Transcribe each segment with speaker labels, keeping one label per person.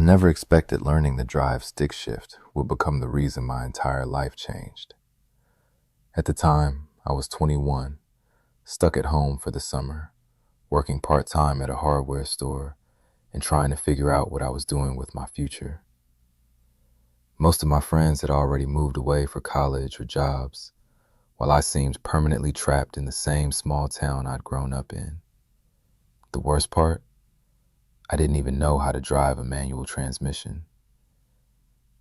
Speaker 1: never expected learning to drive stick shift would become the reason my entire life changed. At the time, I was 21, stuck at home for the summer, working part-time at a hardware store and trying to figure out what I was doing with my future. Most of my friends had already moved away for college or jobs, while I seemed permanently trapped in the same small town I'd grown up in. The worst part? I didn't even know how to drive a manual transmission.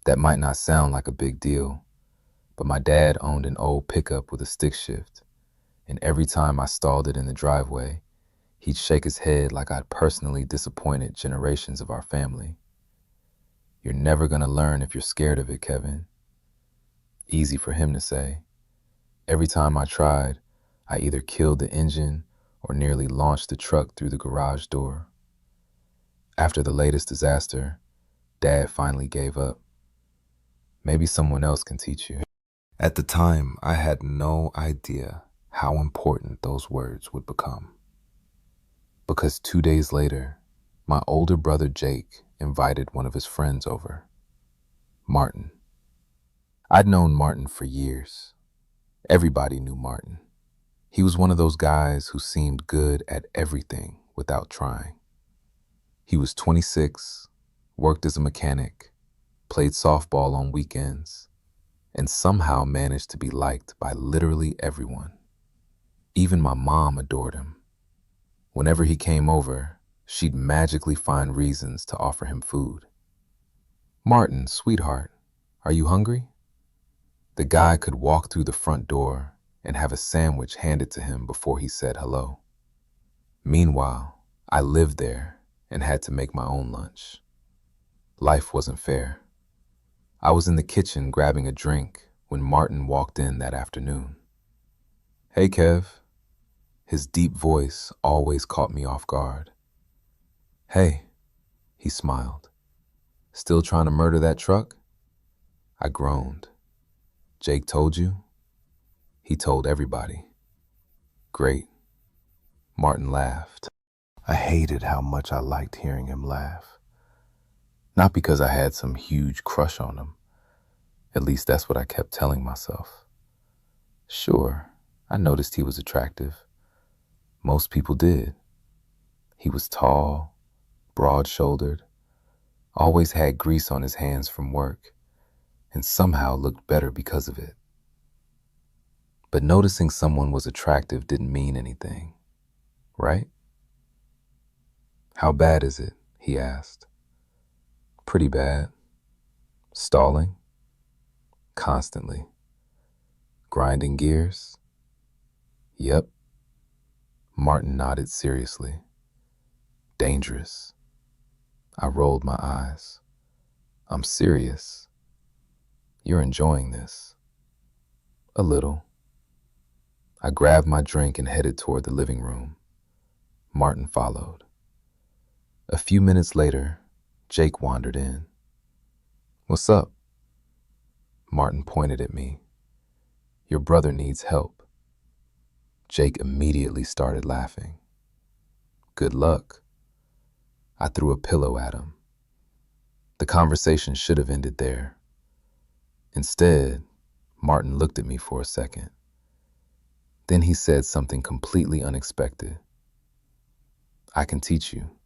Speaker 1: That might not sound like a big deal, but my dad owned an old pickup with a stick shift, and every time I stalled it in the driveway, he'd shake his head like I'd personally disappointed generations of our family. "You're never gonna learn if you're scared of it, Kevin." Easy for him to say. Every time I tried, I either killed the engine or nearly launched the truck through the garage door. After the latest disaster, Dad finally gave up. "Maybe someone else can teach you." At the time, I had no idea how important those words would become. Because 2 days later, my older brother Jake invited one of his friends over, Martin. I'd known Martin for years. Everybody knew Martin. He was one of those guys who seemed good at everything without trying. He was 26, worked as a mechanic, played softball on weekends, and somehow managed to be liked by literally everyone. Even my mom adored him. Whenever he came over, she'd magically find reasons to offer him food. "Martin, sweetheart, are you hungry?" The guy could walk through the front door and have a sandwich handed to him before he said hello. Meanwhile, I lived there and had to make my own lunch. Life wasn't fair. I was in the kitchen grabbing a drink when Martin walked in that afternoon. "Hey, Kev." His deep voice always caught me off guard. "Hey," he smiled. "Still trying to murder that truck?" I groaned. "Jake told you?" "He told everybody." "Great." Martin laughed. I hated how much I liked hearing him laugh. Not because I had some huge crush on him. At least that's what I kept telling myself. Sure, I noticed he was attractive. Most people did. He was tall, broad-shouldered, always had grease on his hands from work, and somehow looked better because of it. But noticing someone was attractive didn't mean anything, right? "How bad is it?" he asked. "Pretty bad." "Stalling?" "Constantly." "Grinding gears?" "Yep." Martin nodded seriously. "Dangerous." I rolled my eyes. "I'm serious." "You're enjoying this?" "A little." I grabbed my drink and headed toward the living room. Martin followed. A few minutes later, Jake wandered in. "What's up?" Martin pointed at me. "Your brother needs help." Jake immediately started laughing. "Good luck." I threw a pillow at him. The conversation should have ended there. Instead, Martin looked at me for a second. Then he said something completely unexpected. "I can teach you."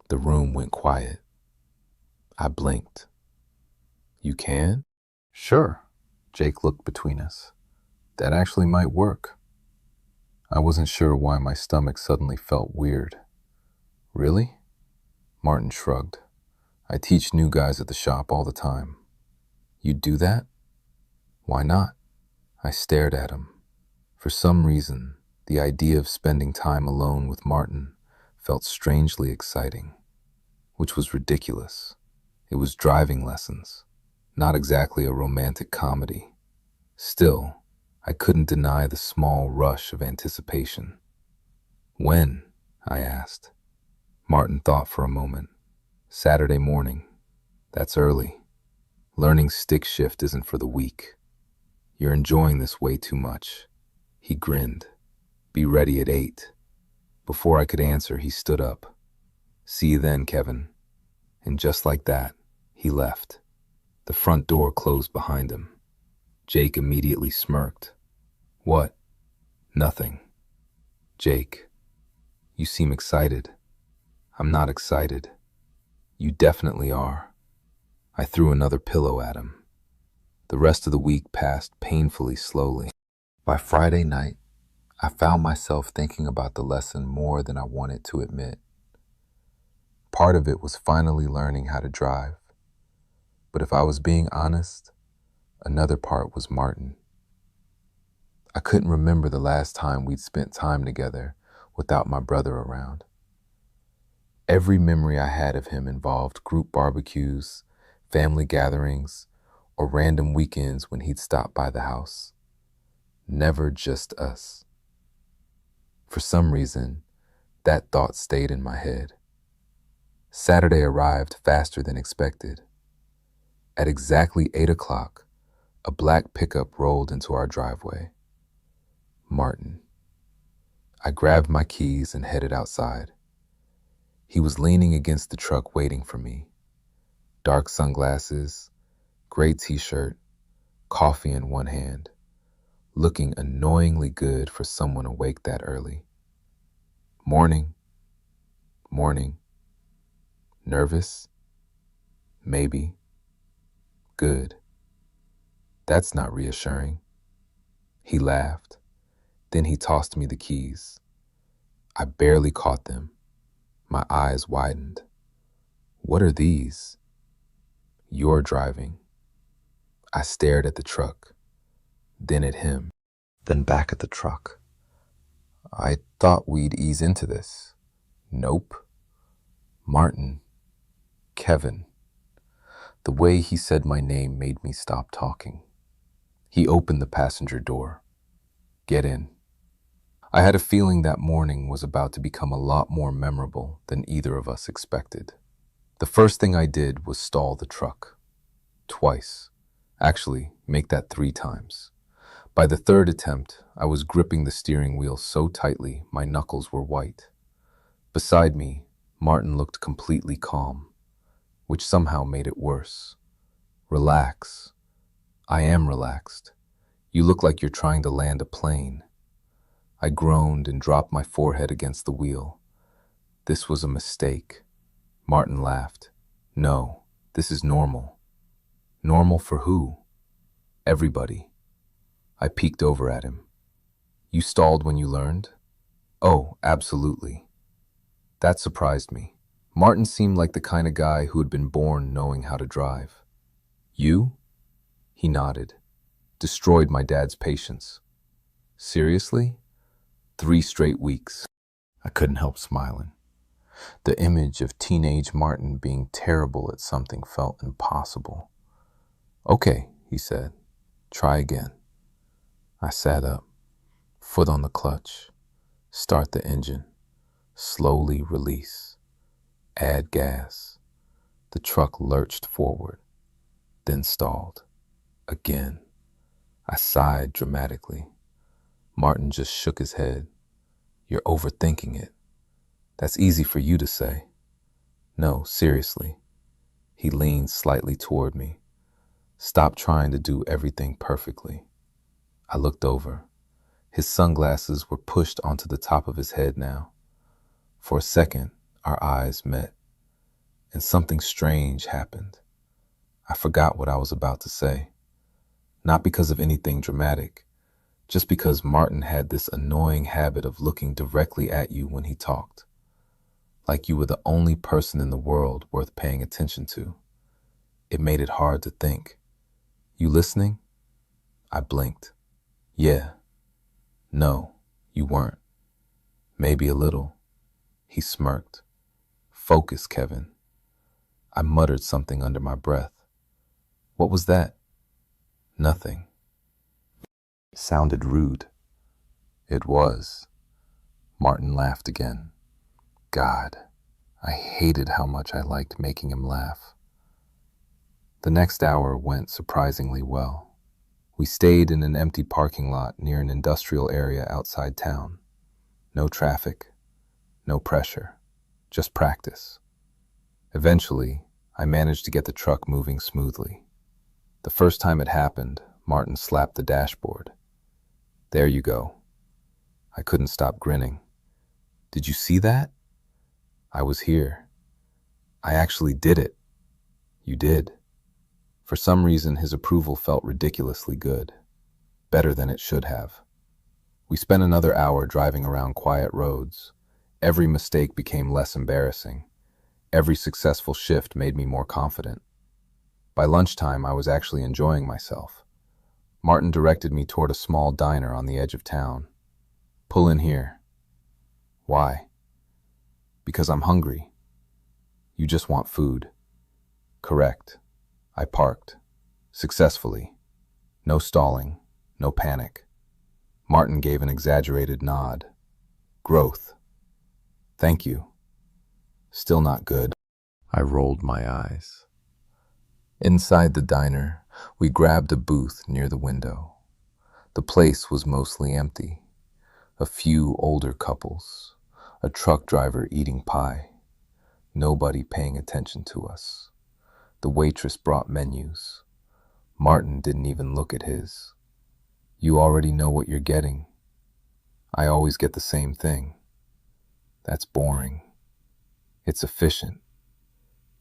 Speaker 1: The room went quiet. I blinked. "You can?" "Sure." Jake looked between us. "That actually might work." I wasn't sure why my stomach suddenly felt weird. "Really?" Martin shrugged. "I teach new guys at the shop all the time." "You'd do that?" "Why not?" I stared at him. For some reason, the idea of spending time alone with Martin felt strangely exciting, which was ridiculous. It was driving lessons, not exactly a romantic comedy. Still, I couldn't deny the small rush of anticipation. "When?" I asked. Martin thought for a moment. "Saturday morning. That's early. Learning stick shift isn't for the weak. You're enjoying this way too much." He grinned. "Be ready at 8. Before I could answer, he stood up. "See you then, Kevin." And just like that, he left. The front door closed behind him. Jake immediately smirked. What? Nothing. Jake, you seem excited. I'm not excited. You definitely are. I threw another pillow at him. The rest of the week passed painfully slowly. By Friday night, I found myself thinking about the lesson more than I wanted to admit. Part of it was finally learning how to drive. But if I was being honest, another part was Martin. I couldn't remember the last time we'd spent time together without my brother around. Every memory I had of him involved group barbecues, family gatherings, or random weekends when he'd stop by the house. Never just us. For some reason, that thought stayed in my head. Saturday arrived faster than expected. At exactly 8 o'clock, a black pickup rolled into our driveway. Martin. I grabbed my keys and headed outside. He was leaning against the truck waiting for me. Dark sunglasses, gray t-shirt, coffee in one hand, looking annoyingly good for someone awake that early. Morning. Morning. Nervous? Maybe. Good. That's not reassuring. He laughed. Then he tossed me the keys. I barely caught them. My eyes widened. What are these? You're driving. I stared at the truck, then at him, then back at the truck. I thought we'd ease into this. Nope. Martin. Kevin. The way he said my name made me stop talking. He opened the passenger door. Get in. I had a feeling that morning was about to become a lot more memorable than either of us expected. The first thing I did was stall the truck. Twice. Actually, make that 3 times. By the third attempt, I was gripping the steering wheel so tightly my knuckles were white. Beside me, Martin looked completely calm, which somehow made it worse. Relax. I am relaxed. You look like you're trying to land a plane. I groaned and dropped my forehead against the wheel. This was a mistake. Martin laughed. No, this is normal. Normal for who? Everybody. I peeked over at him. You stalled when you learned? Oh, absolutely. That surprised me. Martin seemed like the kind of guy who had been born knowing how to drive. You? He nodded. Destroyed my dad's patience. Seriously? 3 straight weeks. I couldn't help smiling. The image of teenage Martin being terrible at something felt impossible. Okay, he said. Try again. I sat up, foot on the clutch. Start the engine. Slowly release. Add gas. The truck lurched forward, then stalled. Again. I sighed dramatically. Martin just shook his head. You're overthinking it. That's easy for you to say. No, seriously. He leaned slightly toward me. Stop trying to do everything perfectly. I looked over. His sunglasses were pushed onto the top of his head now. For a second, our eyes met, and something strange happened. I forgot what I was about to say. Not because of anything dramatic, just because Martin had this annoying habit of looking directly at you when he talked, like you were the only person in the world worth paying attention to. It made it hard to think. You listening? I blinked. Yeah. No, you weren't. Maybe a little. He smirked. Focus, Kevin. I muttered something under my breath. What was that? Nothing. It sounded rude. It was. Martin laughed again. God, I hated how much I liked making him laugh. The next hour went surprisingly well. We stayed in an empty parking lot near an industrial area outside town. No traffic, no pressure, just practice. Eventually, I managed to get the truck moving smoothly. The first time it happened, Martin slapped the dashboard. "There you go." I couldn't stop grinning. "Did you see that?" "I was here. I actually did it." "You did." For some reason, his approval felt ridiculously good. Better than it should have. We spent another hour driving around quiet roads. Every mistake became less embarrassing. Every successful shift made me more confident. By lunchtime, I was actually enjoying myself. Martin directed me toward a small diner on the edge of town. "Pull in here." "Why?" "Because I'm hungry." "You just want food." "Correct." I parked. Successfully. No stalling, no panic. Martin gave an exaggerated nod. "Growth." "Thank you." "Still not good." I rolled my eyes. Inside the diner, we grabbed a booth near the window. The place was mostly empty. A few older couples, a truck driver eating pie. Nobody paying attention to us. The waitress brought menus. Martin didn't even look at his. "You already know what you're getting." "I always get the same thing." "That's boring." "It's efficient."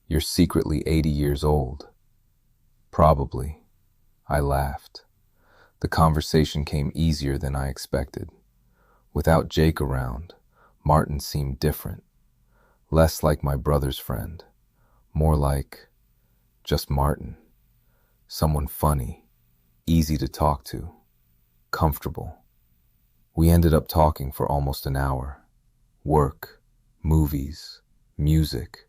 Speaker 1: "You're secretly 80 years old." "Probably." I laughed. The conversation came easier than I expected. Without Jake around, Martin seemed different. Less like my brother's friend. More like just Martin. Someone funny, easy to talk to, comfortable. We ended up talking for almost an hour. Work, movies, music,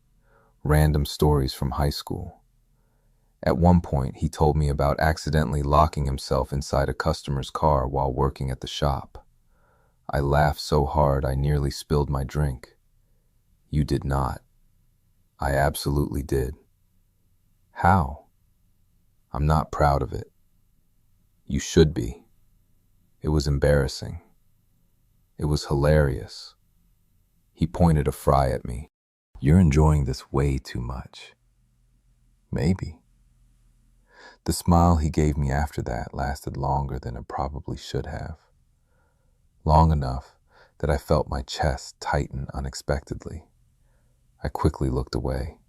Speaker 1: random stories from high school. At one point, he told me about accidentally locking himself inside a customer's car while working at the shop. I laughed so hard I nearly spilled my drink. "You did not." "I absolutely did." "How?" "I'm not proud of it." "You should be." It was embarrassing. It was hilarious. He pointed a fry at me. "You're enjoying this way too much." Maybe. The smile he gave me after that lasted longer than it probably should have. Long enough that I felt my chest tighten unexpectedly. I quickly looked away.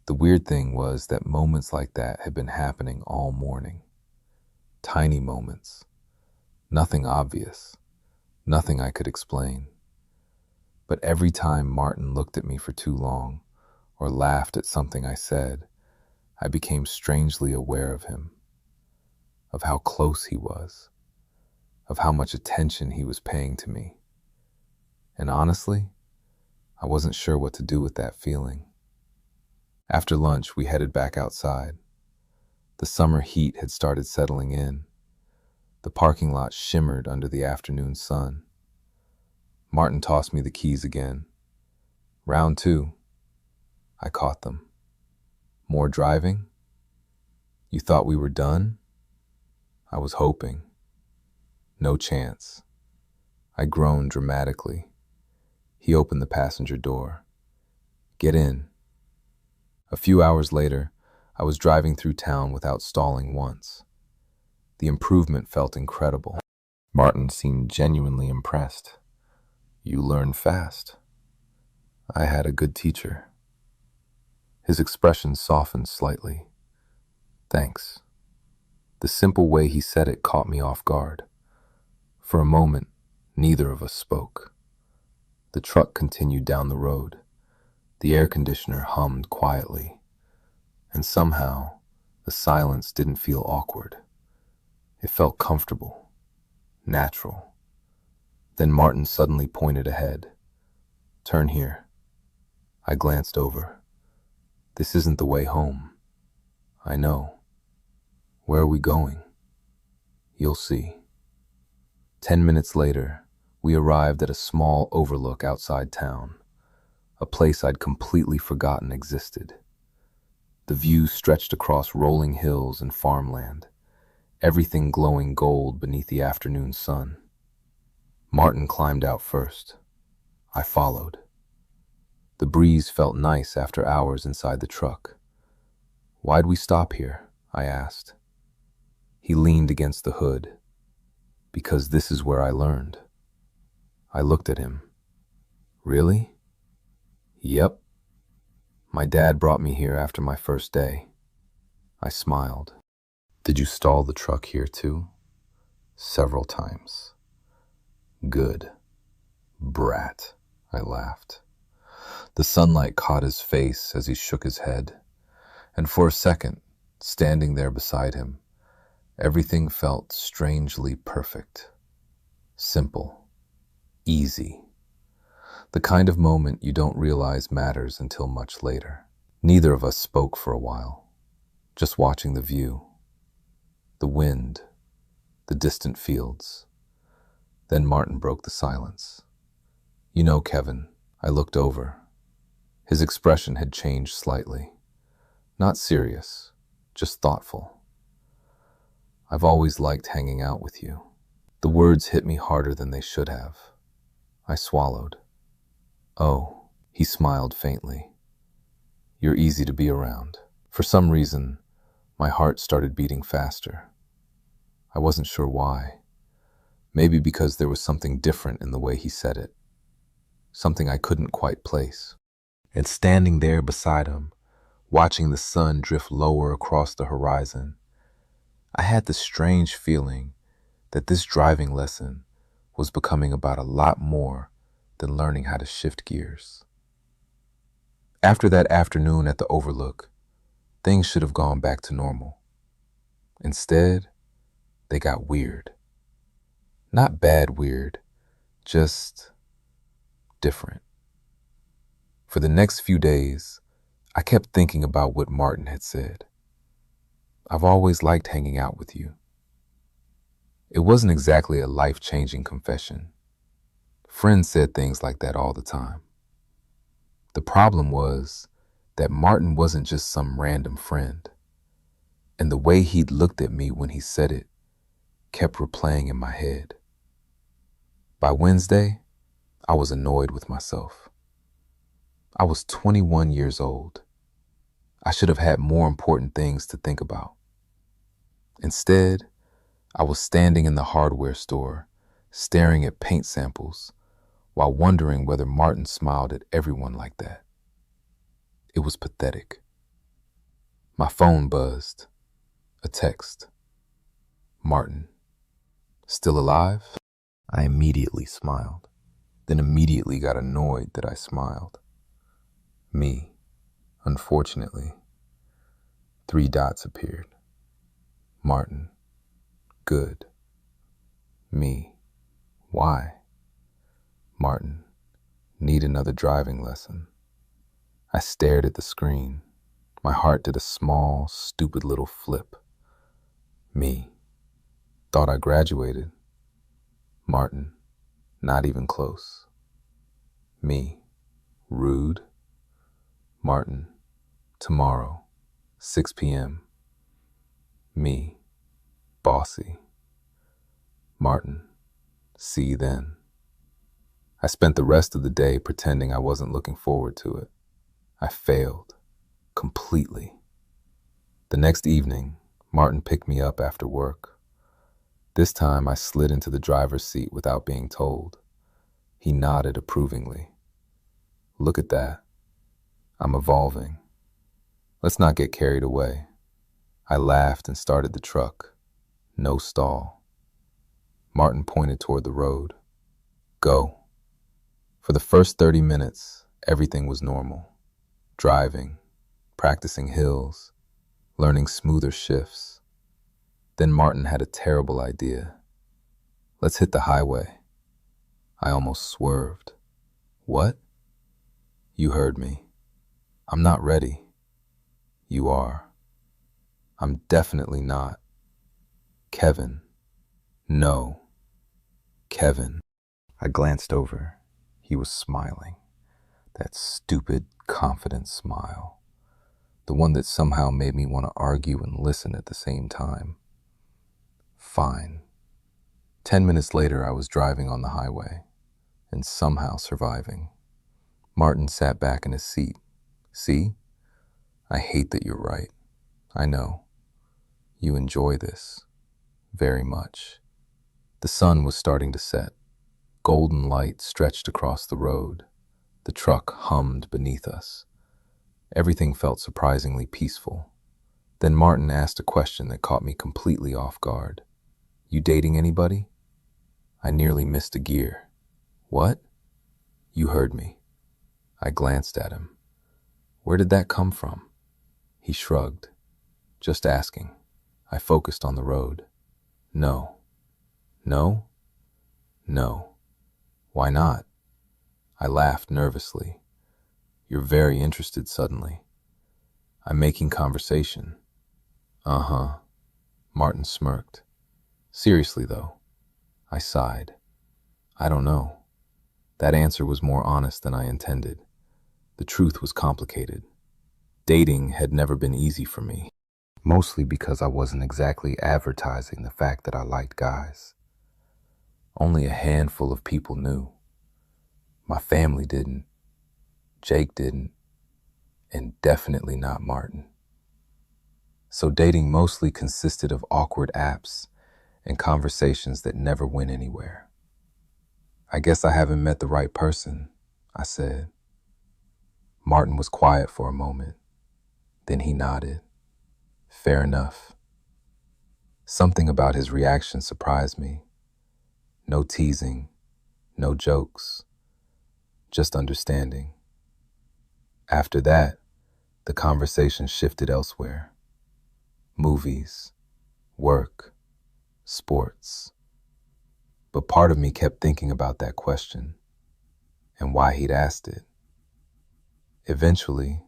Speaker 1: The weird thing was that moments like that had been happening all morning. Tiny moments. Nothing obvious. Nothing I could explain. But every time Martin looked at me for too long, or laughed at something I said, I became strangely aware of him, of how close he was, of how much attention he was paying to me. And honestly, I wasn't sure what to do with that feeling. After lunch, we headed back outside. The summer heat had started settling in. The parking lot shimmered under the afternoon sun. Martin tossed me the keys again. "Round two." I caught them. "More driving?" "You thought we were done?" I was hoping. No chance. I groaned dramatically. He opened the passenger door. "Get in." A few hours later, I was driving through town without stalling once. The improvement felt incredible. Martin seemed genuinely impressed. "You learn fast." I had a good teacher. His expression softened slightly. "Thanks." The simple way he said it caught me off guard. For a moment, neither of us spoke. The truck continued down the road. The air conditioner hummed quietly. And somehow, the silence didn't feel awkward. It felt comfortable, natural. Then Martin suddenly pointed ahead. "Turn here." I glanced over. "This isn't the way home." "I know." "Where are we going?" "You'll see." 10 minutes later, we arrived at a small overlook outside town, a place I'd completely forgotten existed. The view stretched across rolling hills and farmland, everything glowing gold beneath the afternoon sun. Martin climbed out first. I followed. The breeze felt nice after hours inside the truck. "Why'd we stop here?" I asked. He leaned against the hood. "Because this is where I learned." I looked at him. "Really?" "Yep. My dad brought me here after my first day." I smiled. "Did you stall the truck here too?" "Several times." "Good. Brat," I laughed. The sunlight caught his face as he shook his head, and for a second, standing there beside him, everything felt strangely perfect. Simple. Easy. The kind of moment you don't realize matters until much later. Neither of us spoke for a while, just watching the view, the wind, the distant fields. Then Martin broke the silence. "You know, Kevin," I looked over. His expression had changed slightly. Not serious, just thoughtful. "I've always liked hanging out with you." The words hit me harder than they should have. I swallowed. "Oh," he smiled faintly. "You're easy to be around." For some reason, my heart started beating faster. I wasn't sure why. Maybe because there was something different in the way he said it. Something I couldn't quite place. And standing there beside him, watching the sun drift lower across the horizon, I had the strange feeling that this driving lesson was becoming about a lot more than learning how to shift gears. After that afternoon at the Overlook, things should have gone back to normal. Instead, they got weird. Not bad weird, just different. For the next few days, I kept thinking about what Martin had said. "I've always liked hanging out with you." It wasn't exactly a life-changing confession. Friends said things like that all the time. The problem was that Martin wasn't just some random friend, and the way he'd looked at me when he said it kept replaying in my head. By Wednesday, I was annoyed with myself. I was 21 years old. I should have had more important things to think about. Instead, I was standing in the hardware store, staring at paint samples, while wondering whether Martin smiled at everyone like that. It was pathetic. My phone buzzed. A text. "Martin, still alive?" I immediately smiled, then immediately got annoyed that I smiled. Me, unfortunately. 3 dots appeared. Martin, good. Me, why? Martin, need another driving lesson. I stared at the screen. My heart did a small, stupid little flip. Me, thought I graduated. Martin, not even close. Me, rude. Martin, tomorrow, 6 p.m. Me, bossy. Martin, see you then. I spent the rest of the day pretending I wasn't looking forward to it. I failed, completely. The next evening, Martin picked me up after work. This time I slid into the driver's seat without being told. He nodded approvingly. "Look at that. I'm evolving. Let's not get carried away." I laughed and started the truck. No stall. Martin pointed toward the road. "Go." For the first 30 minutes, everything was normal. Driving, practicing hills, learning smoother shifts. Then Martin had a terrible idea. "Let's hit the highway." I almost swerved. "What?" "You heard me. I'm not ready." "You are." "I'm definitely not." "Kevin." "No." "Kevin." I glanced over. He was smiling. That stupid, confident smile. The one that somehow made me want to argue and listen at the same time. Fine. 10 minutes later, I was driving on the highway and somehow surviving. Martin sat back in his seat. See? I hate that you're right. I know. You enjoy this. Very much. The sun was starting to set. Golden light stretched across the road. The truck hummed beneath us. Everything felt surprisingly peaceful. Then Martin asked a question that caught me completely off guard. You dating anybody? I nearly missed a gear. What? You heard me. I glanced at him. Where did that come from? He shrugged. Just asking. I focused on the road. No. No? No. Why not? I laughed nervously. You're very interested suddenly. I'm making conversation. Uh-huh. Martin smirked. Seriously, though. I sighed. I don't know. That answer was more honest than I intended. The truth was complicated. Dating had never been easy for me, mostly because I wasn't exactly advertising the fact that I liked guys. Only a handful of people knew. My family didn't. Jake didn't. And definitely not Martin. So dating mostly consisted of awkward apps and conversations that never went anywhere. I guess I haven't met the right person, I said. Martin was quiet for a moment. Then he nodded. Fair enough. Something about his reaction surprised me. No teasing, no jokes, just understanding. After that, the conversation shifted elsewhere. Movies, work, sports. But part of me kept thinking about that question and why he'd asked it. Eventually,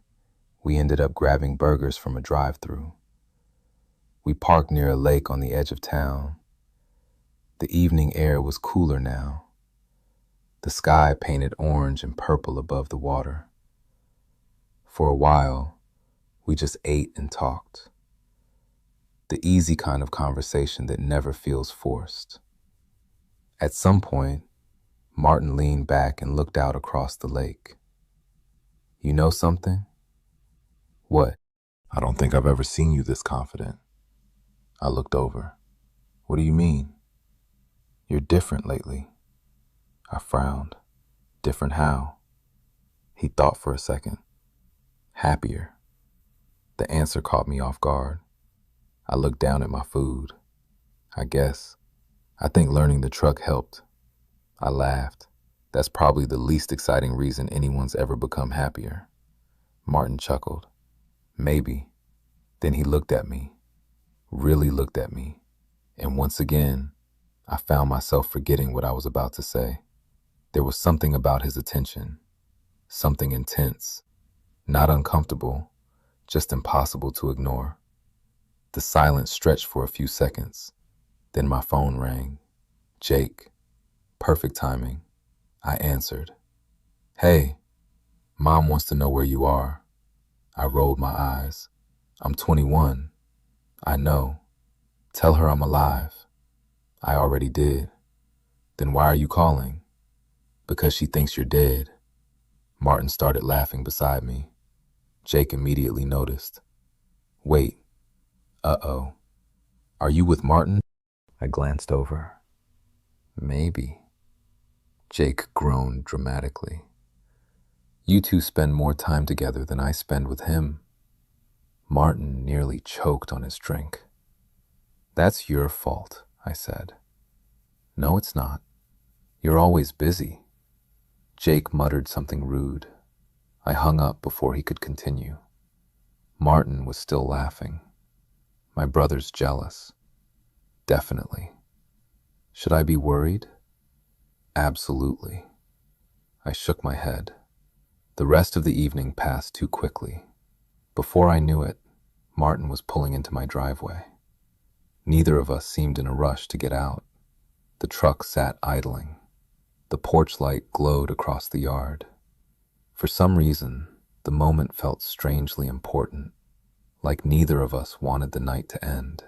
Speaker 1: we ended up grabbing burgers from a drive-thru. We parked near a lake on the edge of town. The evening air was cooler now. The sky painted orange and purple above the water. For a while, we just ate and talked. The easy kind of conversation that never feels forced. At some point, Martin leaned back and looked out across the lake. You know something? What? I don't think I've ever seen you this confident. I looked over. What do you mean? You're different lately. I frowned. Different how? He thought for a second. Happier. The answer caught me off guard. I looked down at my food. I guess. I think learning the truck helped. I laughed. That's probably the least exciting reason anyone's ever become happier. Martin chuckled. Maybe. Then he looked at me. Really looked at me. And once again, I found myself forgetting what I was about to say. There was something about his attention. Something intense. Not uncomfortable, just impossible to ignore. The silence stretched for a few seconds. Then my phone rang. Jake. Perfect timing. I answered. Hey, Mom wants to know where you are. I rolled my eyes. I'm 21. I know. Tell her I'm alive. I already did. Then why are you calling? Because she thinks you're dead. Martin started laughing beside me. Jake immediately noticed. Wait. Uh-oh. Are you with Martin? I glanced over. Maybe. Jake groaned dramatically. You two spend more time together than I spend with him. Martin nearly choked on his drink. That's your fault, I said. No, it's not. You're always busy. Jake muttered something rude. I hung up before he could continue. Martin was still laughing. My brother's jealous. Definitely. Should I be worried? Absolutely. I shook my head. The rest of the evening passed too quickly. Before I knew it, Martin was pulling into my driveway. Neither of us seemed in a rush to get out. The truck sat idling. The porch light glowed across the yard. For some reason, the moment felt strangely important, like neither of us wanted the night to end.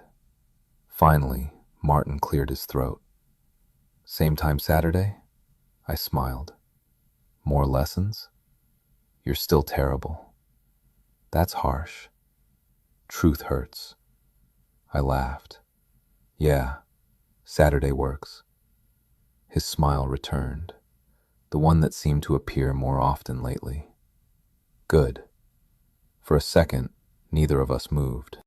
Speaker 1: Finally, Martin cleared his throat. Same time Saturday? I smiled. More lessons? You're still terrible. That's harsh. Truth hurts. I laughed. Yeah, Saturday works. His smile returned, the one that seemed to appear more often lately. Good. For a second, neither of us moved.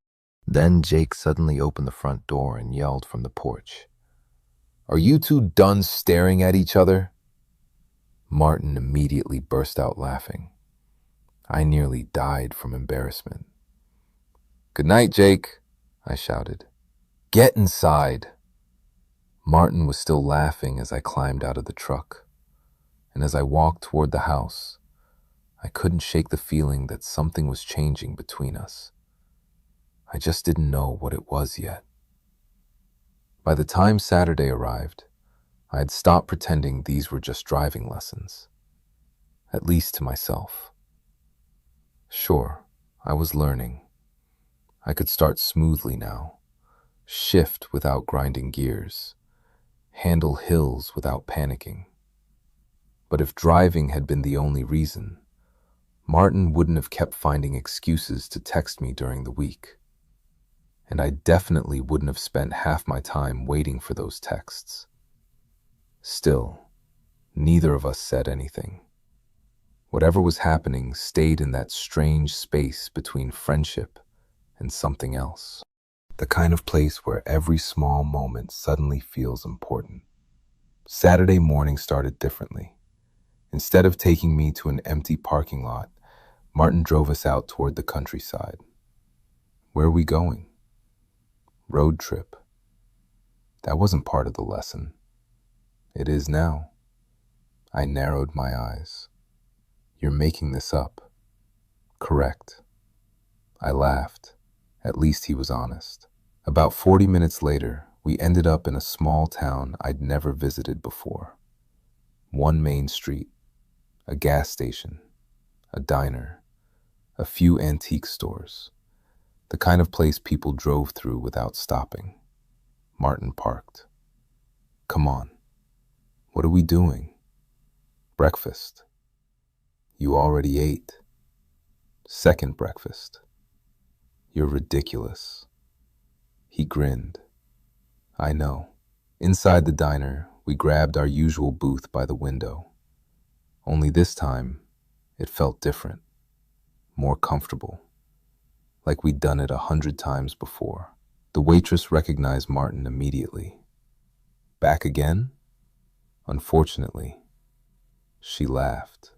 Speaker 1: Then Jake suddenly opened the front door and yelled from the porch, "Are you two done staring at each other?" Martin immediately burst out laughing. I nearly died from embarrassment. "Good night, Jake," I shouted. "Get inside." Martin was still laughing as I climbed out of the truck, and as I walked toward the house, I couldn't shake the feeling that something was changing between us. I just didn't know what it was yet. By the time Saturday arrived, I had stopped pretending these were just driving lessons, at least to myself. Sure, I was learning. I could start smoothly now, shift without grinding gears, handle hills without panicking. But if driving had been the only reason, Martin wouldn't have kept finding excuses to text me during the week. And I definitely wouldn't have spent half my time waiting for those texts. Still, neither of us said anything. Whatever was happening stayed in that strange space between friendship and something else. The kind of place where every small moment suddenly feels important. Saturday morning started differently. Instead of taking me to an empty parking lot, Martin drove us out toward the countryside. Where are we going? Road trip. That wasn't part of the lesson. It is now. I narrowed my eyes. You're making this up. Correct. I laughed. At least he was honest. About 40 minutes later, we ended up in a small town I'd never visited before. One main street, a gas station, a diner, a few antique stores. The kind of place people drove through without stopping. Martin parked. "Come on. What are we doing?" "Breakfast." "You already ate." "Second breakfast." "You're ridiculous." He grinned. "I know." Inside the diner, we grabbed our usual booth by the window. Only this time, it felt different, more comfortable, like we'd done it 100 times before. The waitress recognized Martin immediately. "Back again?" "Unfortunately." She laughed.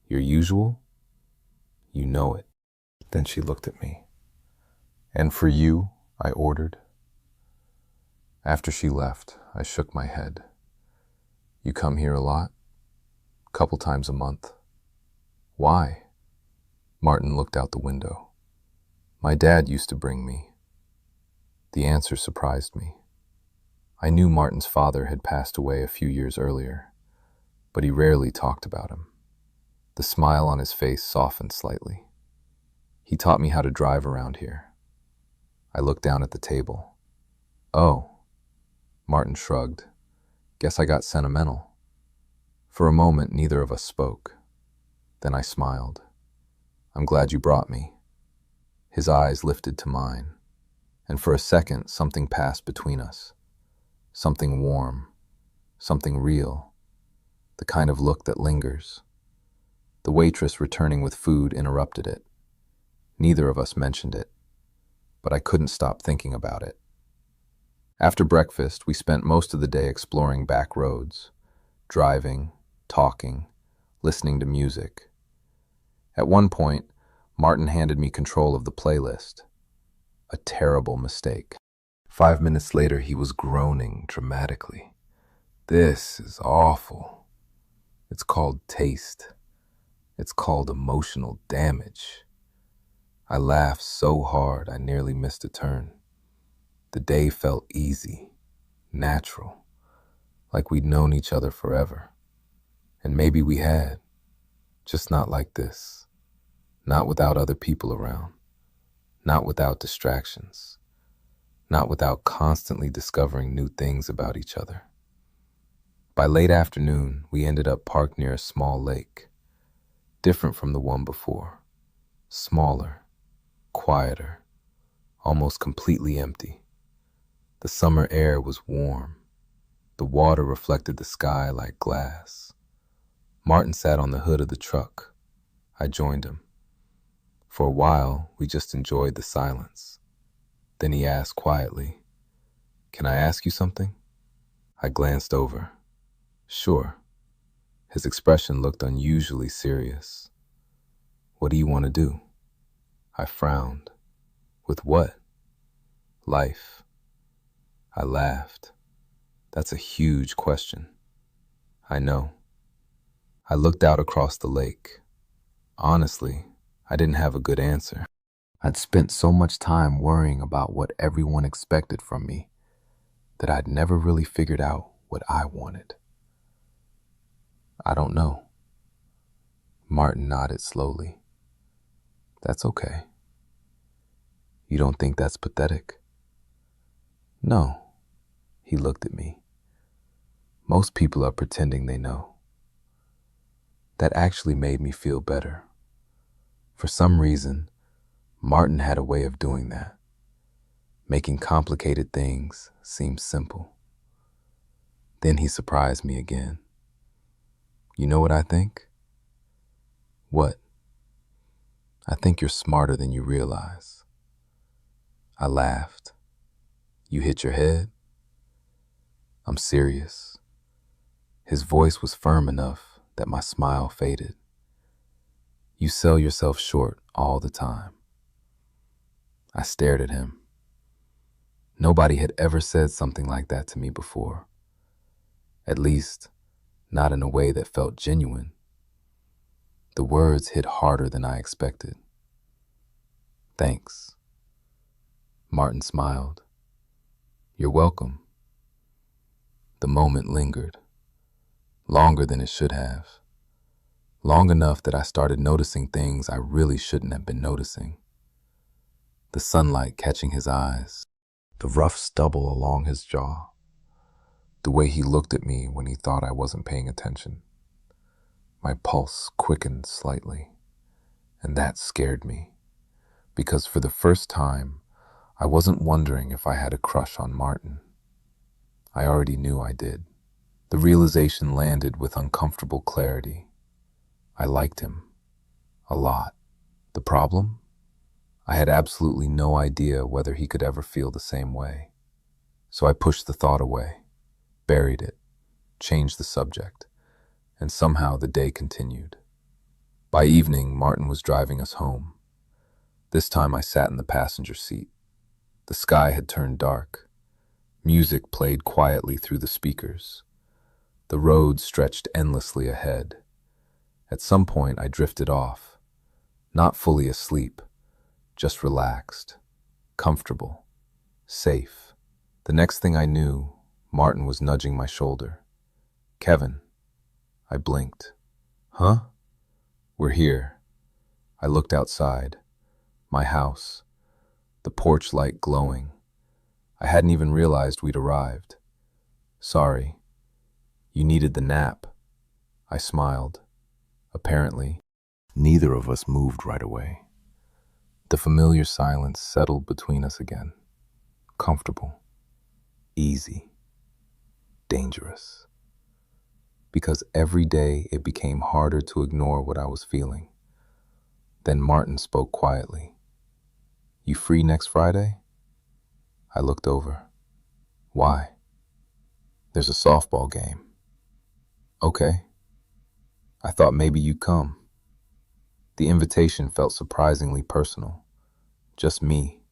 Speaker 1: "Your usual?" "You know it." Then she looked at me. "And for you?" I ordered. After she left, I shook my head. "You come here a lot?" "Couple times a month." "Why?" Martin looked out the window. "My dad used to bring me." The answer surprised me. I knew Martin's father had passed away a few years earlier, but he rarely talked about him. The smile on his face softened slightly. "He taught me how to drive around here." I looked down at the table. "Oh." Martin shrugged. "Guess I got sentimental." For a moment, neither of us spoke. Then I smiled. "I'm glad you brought me." His eyes lifted to mine, and for a second, something passed between us. Something warm, something real, the kind of look that lingers. The waitress returning with food interrupted it. Neither of us mentioned it, but I couldn't stop thinking about it. After breakfast, we spent most of the day exploring back roads, driving, talking, listening to music. At one point, Martin handed me control of the playlist. A terrible mistake. 5 minutes later, he was groaning dramatically. "This is awful. It's called taste. It's called emotional damage." I laughed so hard I nearly missed a turn. The day felt easy, natural, like we'd known each other forever. And maybe we had, just not like this. Not without other people around. Not without distractions. Not without constantly discovering new things about each other. By late afternoon, we ended up parked near a small lake. different from the one before, smaller, quieter, almost completely empty. The summer air was warm. The water reflected the sky like glass. Martin sat on the hood of the truck. I joined him. For a while, we just enjoyed the silence. Then he asked quietly, "Can I ask you something?" I glanced over. "Sure." His expression looked unusually serious. "What do you want to do?" I frowned. "With what?" "Life." I laughed. "That's a huge question." "I know." I looked out across the lake. Honestly, I didn't have a good answer. I'd spent so much time worrying about what everyone expected from me that I'd never really figured out what I wanted. "I don't know." Martin nodded slowly. "That's okay." "You don't think that's pathetic?" "No." He looked at me. "Most people are pretending they know." That actually made me feel better. For some reason, Martin had a way of doing that, making complicated things seem simple. Then he surprised me again. "You know what I think?" "What?" "I think you're smarter than you realize." I laughed. "You hit your head?" "I'm serious." His voice was firm enough that my smile faded. "You sell yourself short all the time." I stared at him. Nobody had ever said something like that to me before. At least, not in a way that felt genuine. The words hit harder than I expected. "Thanks." Martin smiled. "You're welcome." The moment lingered, longer than it should have. Long enough that I started noticing things I really shouldn't have been noticing. The sunlight catching his eyes, the rough stubble along his jaw, the way he looked at me when he thought I wasn't paying attention. My pulse quickened slightly, and that scared me, because for the first time, I wasn't wondering if I had a crush on Martin. I already knew I did. The realization landed with uncomfortable clarity. I liked him. A lot. The problem? I had absolutely no idea whether he could ever feel the same way. So I pushed the thought away, buried it, changed the subject, and somehow the day continued. By evening, Martin was driving us home. This time I sat in the passenger seat. The sky had turned dark. Music played quietly through the speakers. The road stretched endlessly ahead. At some point, I drifted off, not fully asleep, just relaxed, comfortable, safe. The next thing I knew, Martin was nudging my shoulder. "Kevin." I blinked. "Huh?" "We're here." I looked outside. My house, the porch light glowing. I hadn't even realized we'd arrived. "Sorry. You needed the nap." I smiled. Apparently, neither of us moved right away. The familiar silence settled between us again. Comfortable. Easy. Dangerous. Because every day it became harder to ignore what I was feeling. Then Martin spoke quietly. "You free next Friday?" I looked over. "Why?" "There's a softball game." "Okay." "I thought maybe you'd come." The invitation felt surprisingly personal. Just me,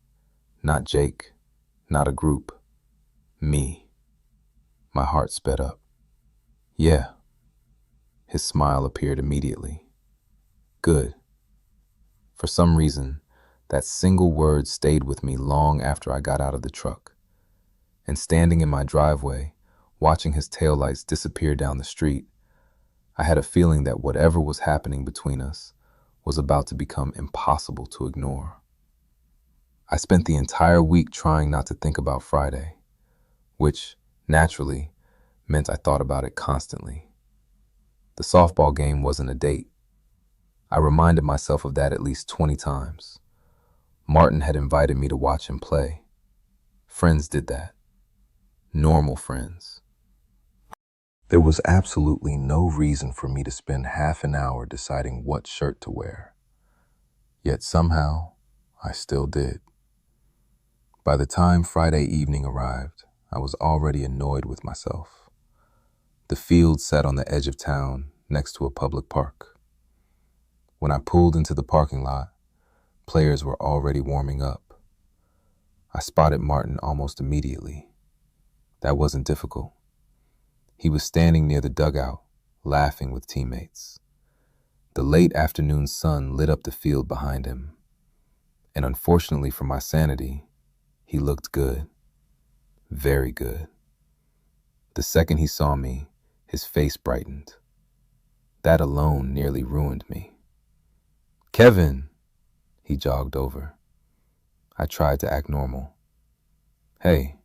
Speaker 1: not Jake, not a group. Me. My heart sped up. "Yeah." His smile appeared immediately. "Good." For some reason, that single word stayed with me long after I got out of the truck. And standing in my driveway, watching his taillights disappear down the street, I had a feeling that whatever was happening between us was about to become impossible to ignore. I spent the entire week trying not to think about Friday, which, naturally, meant I thought about it constantly. The softball game wasn't a date. I reminded myself of that at least 20 times. Martin had invited me to watch him play. Friends did that. Normal friends. There was absolutely no reason for me to spend half an hour deciding what shirt to wear. Yet somehow, I still did. By the time Friday evening arrived, I was already annoyed with myself. The field sat on the edge of town, next to a public park. When I pulled into the parking lot, players were already warming up. I spotted Martin almost immediately. That wasn't difficult. He was standing near the dugout, laughing with teammates. The late afternoon sun lit up the field behind him. And unfortunately for my sanity, he looked good. Very good. The second he saw me, his face brightened. That alone nearly ruined me. "Kevin!" He jogged over. I tried to act normal. "Hey,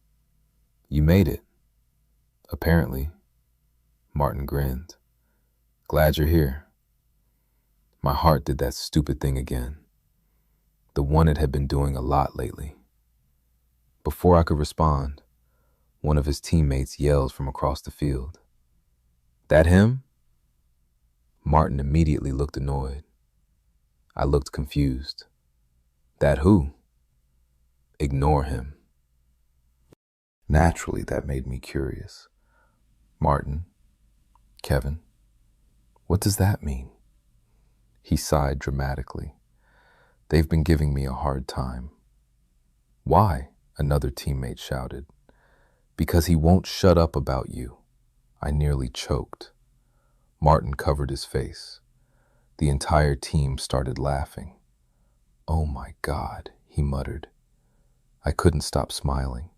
Speaker 1: you made it." "Apparently." Martin grinned. "Glad you're here." My heart did that stupid thing again. The one it had been doing a lot lately. Before I could respond, one of his teammates yelled from across the field. "That him?" Martin immediately looked annoyed. I looked confused. "That who?" "Ignore him." Naturally, that made me curious. "Martin, Kevin, what does that mean?" He sighed dramatically. "They've been giving me a hard time." "Why?" another teammate shouted. "Because he won't shut up about you." I nearly choked. Martin covered his face. The entire team started laughing. "Oh my God," he muttered. I couldn't stop smiling.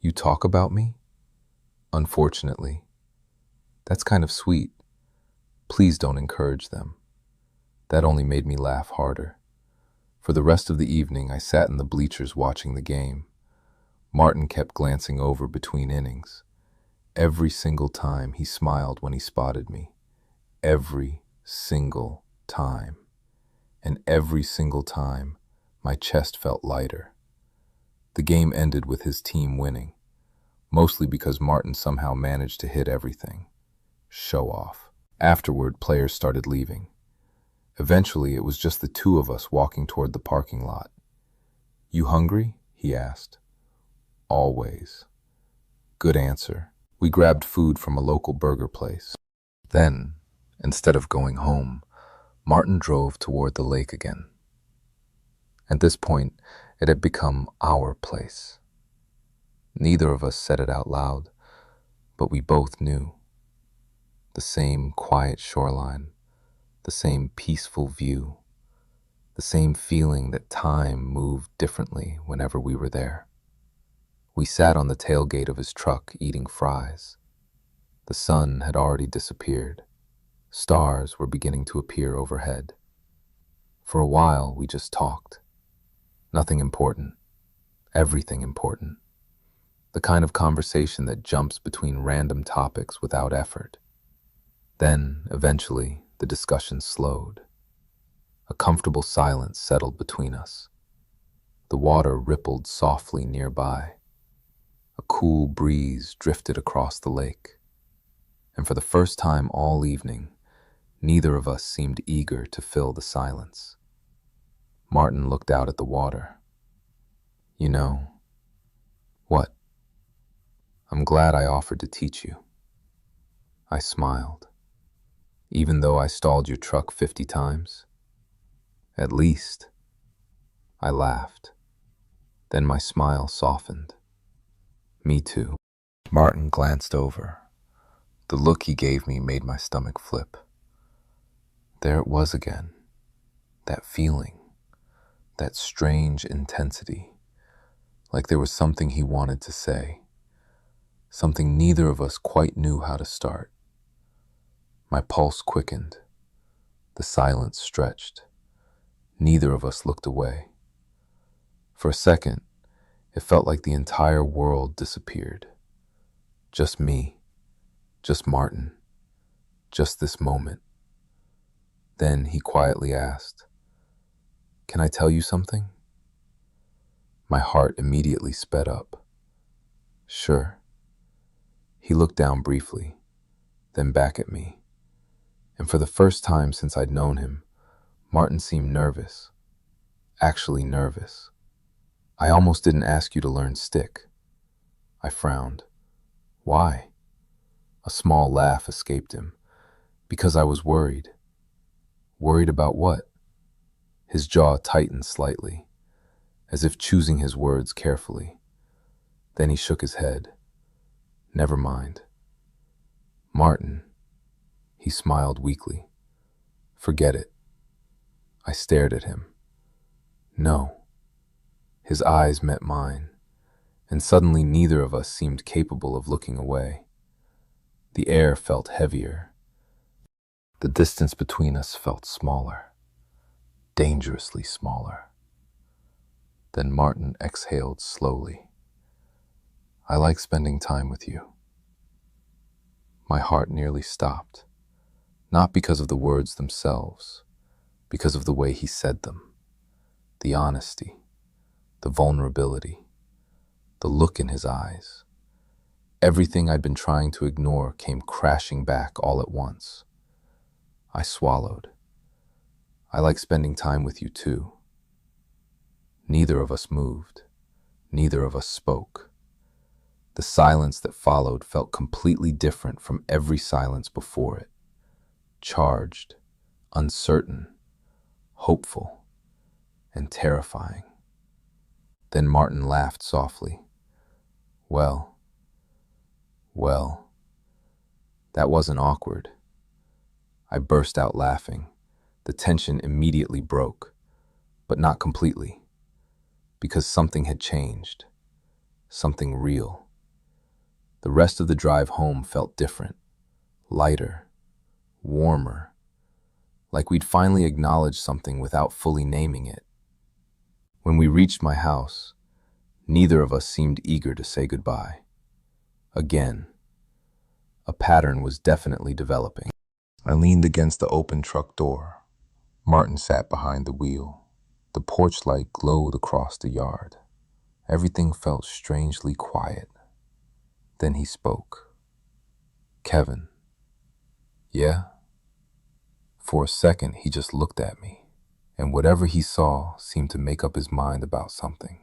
Speaker 1: "You talk about me?" "Unfortunately." "That's kind of sweet. Please don't encourage them." That only made me laugh harder. For the rest of the evening, I sat in the bleachers watching the game. Martin kept glancing over between innings. Every single time he smiled when he spotted me. Every single time. And every single time, my chest felt lighter. The game ended with his team winning, mostly because Martin somehow managed to hit everything. Show off. Afterward, players started leaving. Eventually, it was just the two of us walking toward the parking lot. "You hungry?" he asked. "Always." Good answer. We grabbed food from a local burger place. Then, instead of going home, Martin drove toward the lake again. At this point, it had become our place. Neither of us said it out loud, but we both knew. The same quiet shoreline, the same peaceful view, the same feeling that time moved differently whenever we were there. We sat on the tailgate of his truck eating fries. The sun had already disappeared. Stars were beginning to appear overhead. For a while, we just talked. Nothing important. Everything important. The kind of conversation that jumps between random topics without effort. Then, eventually, the discussion slowed. A comfortable silence settled between us. The water rippled softly nearby. A cool breeze drifted across the lake. And for the first time all evening, neither of us seemed eager to fill the silence. Martin looked out at the water. "You know." "What?" "I'm glad I offered to teach you." I smiled. "Even though I stalled your truck 50 times?" "At least." I laughed. Then my smile softened. "Me too." Martin glanced over. The look he gave me made my stomach flip. There it was again. That feeling. That strange intensity. Like there was something he wanted to say. Something neither of us quite knew how to start. My pulse quickened. The silence stretched. Neither of us looked away. For a second, it felt like the entire world disappeared. Just me. Just Martin. Just this moment. Then he quietly asked, "Can I tell you something?" My heart immediately sped up. "Sure." He looked down briefly, then back at me, and for the first time since I'd known him, Martin seemed nervous, actually nervous. "I almost didn't ask you to learn stick." I frowned. "Why?" A small laugh escaped him. "Because I was worried." "Worried about what?" His jaw tightened slightly, as if choosing his words carefully. Then he shook his head. "Never mind." "Martin," he smiled weakly. "Forget it." I stared at him. "No." His eyes met mine, and suddenly neither of us seemed capable of looking away. The air felt heavier. The distance between us felt smaller, dangerously smaller. Then Martin exhaled slowly. "I like spending time with you." My heart nearly stopped, not because of the words themselves, because of the way he said them. The honesty, the vulnerability, the look in his eyes. Everything I'd been trying to ignore came crashing back all at once. I swallowed. "I like spending time with you too." Neither of us moved. Neither of us spoke. The silence that followed felt completely different from every silence before it. Charged, uncertain, hopeful, and terrifying. Then Martin laughed softly. Well, well, that wasn't awkward." I burst out laughing. The tension immediately broke, but not completely, because something had changed, something real. The rest of the drive home felt different, lighter, warmer, like we'd finally acknowledged something without fully naming it. When we reached my house, neither of us seemed eager to say goodbye. Again, a pattern was definitely developing. I leaned against the open truck door. Martin sat behind the wheel. The porch light glowed across the yard. Everything felt strangely quiet. Then he spoke. "Kevin." "Yeah?" For a second, he just looked at me, and whatever he saw seemed to make up his mind about something.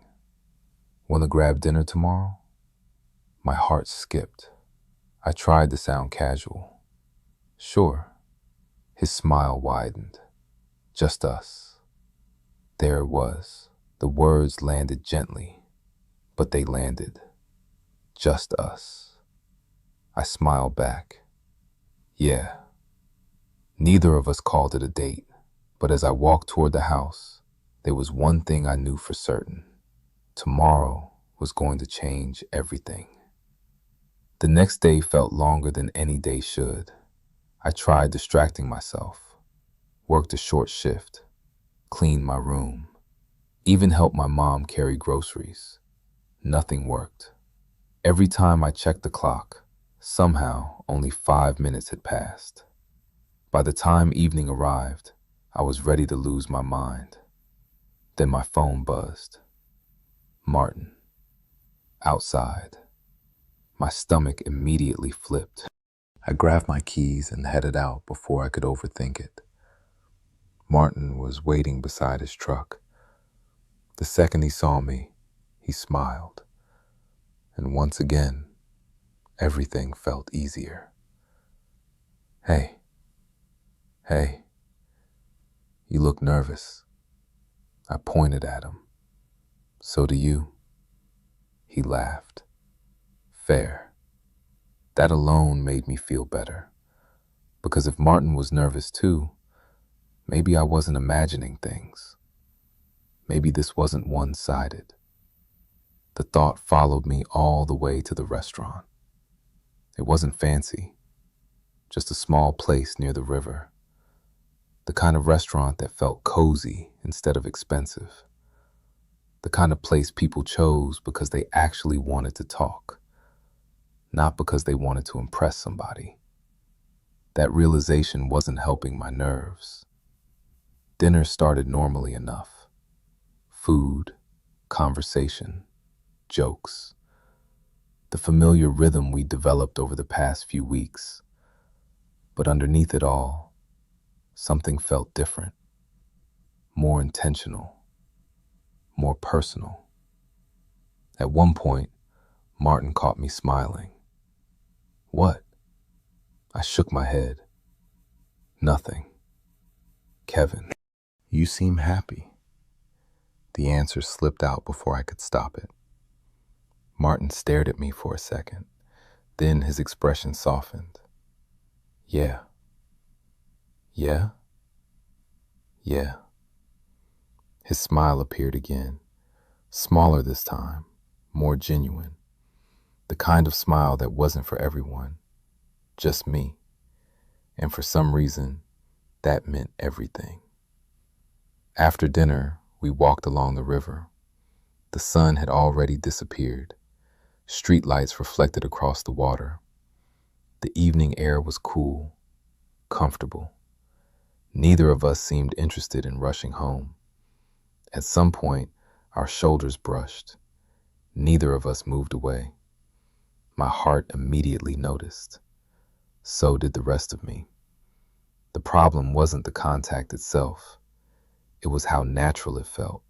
Speaker 1: "Want to grab dinner tomorrow?" My heart skipped. I tried to sound casual. "Sure." His smile widened. "Just us." There it was. The words landed gently, but they landed. Just us. I smiled back. "Yeah." Neither of us called it a date, but as I walked toward the house, there was one thing I knew for certain. Tomorrow was going to change everything. The next day felt longer than any day should. I tried distracting myself, worked a short shift, cleaned my room, even helped my mom carry groceries. Nothing worked. Every time I checked the clock, somehow only 5 minutes had passed. By the time evening arrived, I was ready to lose my mind. Then my phone buzzed. Martin. Outside. My stomach immediately flipped. I grabbed my keys and headed out before I could overthink it. Martin was waiting beside his truck. The second he saw me, he smiled. And once again, everything felt easier. "Hey, hey, you look nervous." I pointed at him. "So do you." He laughed. Fair. That alone made me feel better. Because if Martin was nervous too, maybe I wasn't imagining things. Maybe this wasn't one-sided. The thought followed me all the way to the restaurant. It wasn't fancy, just a small place near the river. The kind of restaurant that felt cozy instead of expensive. The kind of place people chose because they actually wanted to talk, not because they wanted to impress somebody. That realization wasn't helping my nerves. Dinner started normally enough. Food, conversation, jokes. The familiar rhythm we developed over the past few weeks. But underneath it all, something felt different, more intentional, more personal. At one point, Martin caught me smiling. What? I shook my head. Nothing. Kevin, you seem happy. The answer slipped out before I could stop it. Martin stared at me for a second. Then his expression softened. Yeah. Yeah? Yeah. His smile appeared again, smaller this time, more genuine. The kind of smile that wasn't for everyone, just me. And for some reason, that meant everything. After dinner, we walked along the river. The sun had already disappeared. Streetlights reflected across the water. The evening air was cool, comfortable. Neither of us seemed interested in rushing home. At some point, our shoulders brushed. Neither of us moved away. My heart immediately noticed. So did the rest of me. The problem wasn't the contact itself. It was how natural it felt,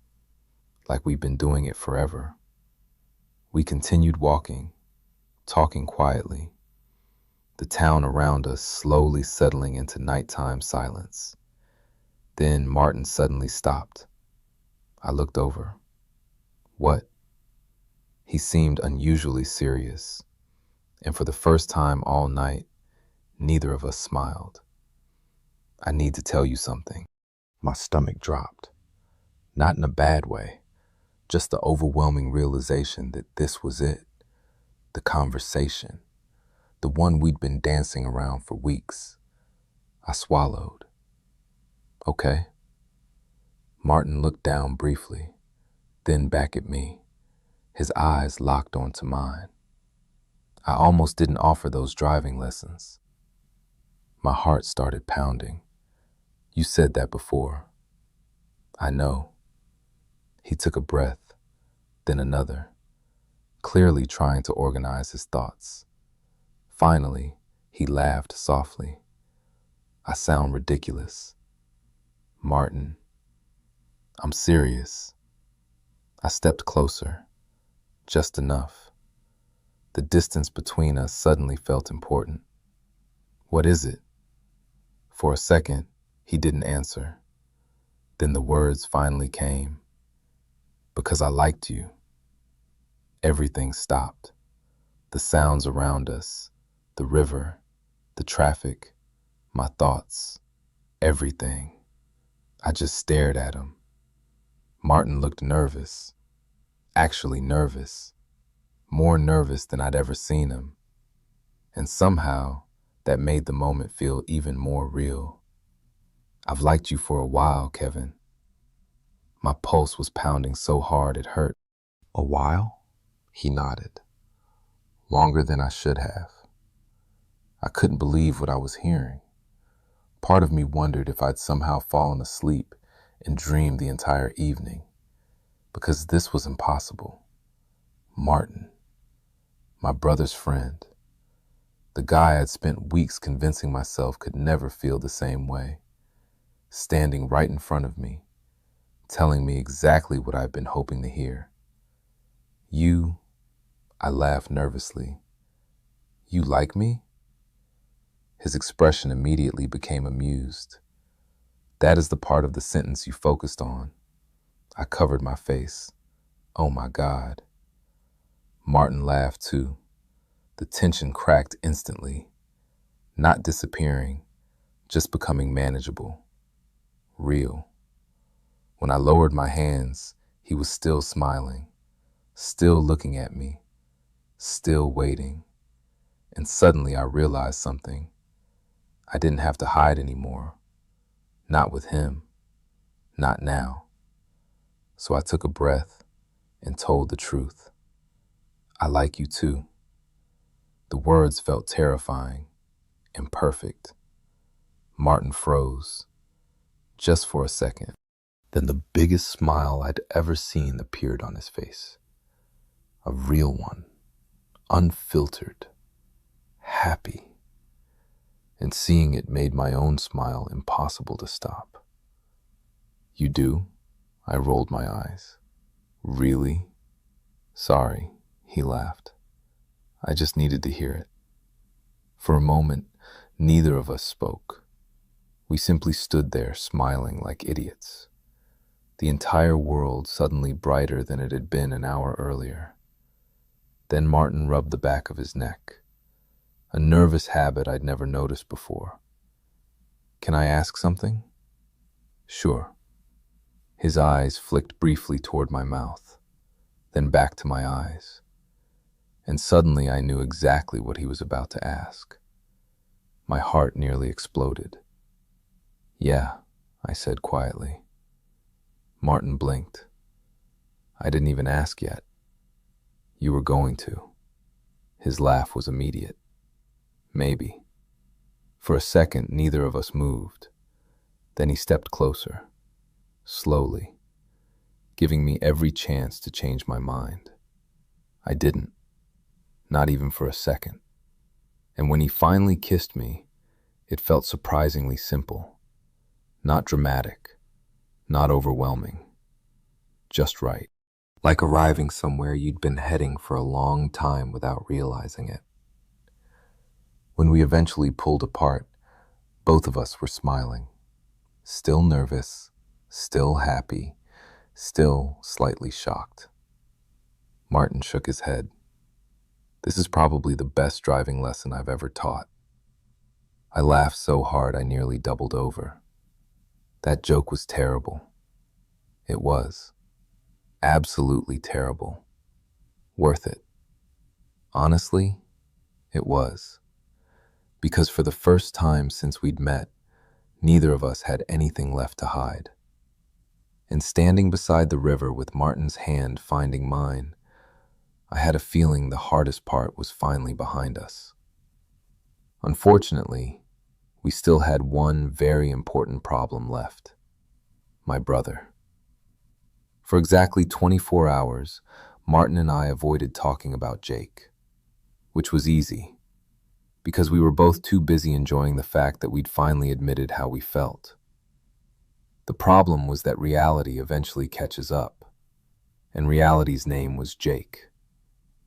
Speaker 1: like we'd been doing it forever. We continued walking, talking quietly, the town around us slowly settling into nighttime silence. Then Martin suddenly stopped. I looked over. What? He seemed unusually serious, and for the first time all night, neither of us smiled. I need to tell you something. My stomach dropped. Not in a bad way, just the overwhelming realization that this was it. The conversation. The one we'd been dancing around for weeks. I swallowed. Okay. Martin looked down briefly, then back at me, his eyes locked onto mine. I almost didn't offer those driving lessons. My heart started pounding. You said that before. I know. He took a breath, then another, clearly trying to organize his thoughts. Finally, he laughed softly. I sound ridiculous. Martin, I'm serious. I stepped closer, just enough. The distance between us suddenly felt important. What is it? For a second, he didn't answer. Then the words finally came. Because I liked you. Everything stopped. The sounds around us, the river, the traffic, my thoughts, everything. I just stared at him. Martin looked nervous, actually nervous, more nervous than I'd ever seen him. And somehow, that made the moment feel even more real. I've liked you for a while, Kevin. My pulse was pounding so hard it hurt. A while? He nodded. Longer than I should have. I couldn't believe what I was hearing. Part of me wondered if I'd somehow fallen asleep and dreamed the entire evening. Because this was impossible. Martin, my brother's friend, the guy I'd spent weeks convincing myself could never feel the same way, standing right in front of me, telling me exactly what I'd been hoping to hear. You, I laughed nervously. You like me? His expression immediately became amused. That is the part of the sentence you focused on. I covered my face. Oh my God. Martin laughed too. The tension cracked instantly, not disappearing, just becoming manageable, real. When I lowered my hands, he was still smiling, still looking at me, still waiting. And suddenly I realized something. I didn't have to hide anymore. Not with him. Not now. So I took a breath and told the truth. I like you too. The words felt terrifying, imperfect. Martin froze, just for a second. Then the biggest smile I'd ever seen appeared on his face. A real one, unfiltered, happy. And seeing it made my own smile impossible to stop. "You do?" I rolled my eyes. "Really?" "Sorry," he laughed. I just needed to hear it. For a moment, neither of us spoke. We simply stood there smiling like idiots. The entire world suddenly brighter than it had been an hour earlier. Then Martin rubbed the back of his neck, a nervous habit I'd never noticed before. "Can I ask something?" "Sure." His eyes flicked briefly toward my mouth, then back to my eyes. And suddenly I knew exactly what he was about to ask. My heart nearly exploded. "Yeah," I said quietly. Martin blinked. "I didn't even ask yet." "You were going to." His laugh was immediate. "Maybe." For a second, neither of us moved. Then he stepped closer, slowly, giving me every chance to change my mind. I didn't, not even for a second. And when he finally kissed me, it felt surprisingly simple. Not dramatic, not overwhelming, just right. Like arriving somewhere you'd been heading for a long time without realizing it. When we eventually pulled apart, both of us were smiling. Still nervous, still happy, still slightly shocked. Martin shook his head. "This is probably the best driving lesson I've ever taught." I laughed so hard I nearly doubled over. That joke was terrible. It was. Absolutely terrible. Worth it. Honestly, it was. Because for the first time since we'd met, neither of us had anything left to hide. And standing beside the river with Martin's hand finding mine, I had a feeling the hardest part was finally behind us. Unfortunately, we still had one very important problem left: my brother. For exactly 24 hours, Martin and I avoided talking about Jake, which was easy, because we were both too busy enjoying the fact that we'd finally admitted how we felt. The problem was that reality eventually catches up, and reality's name was Jake,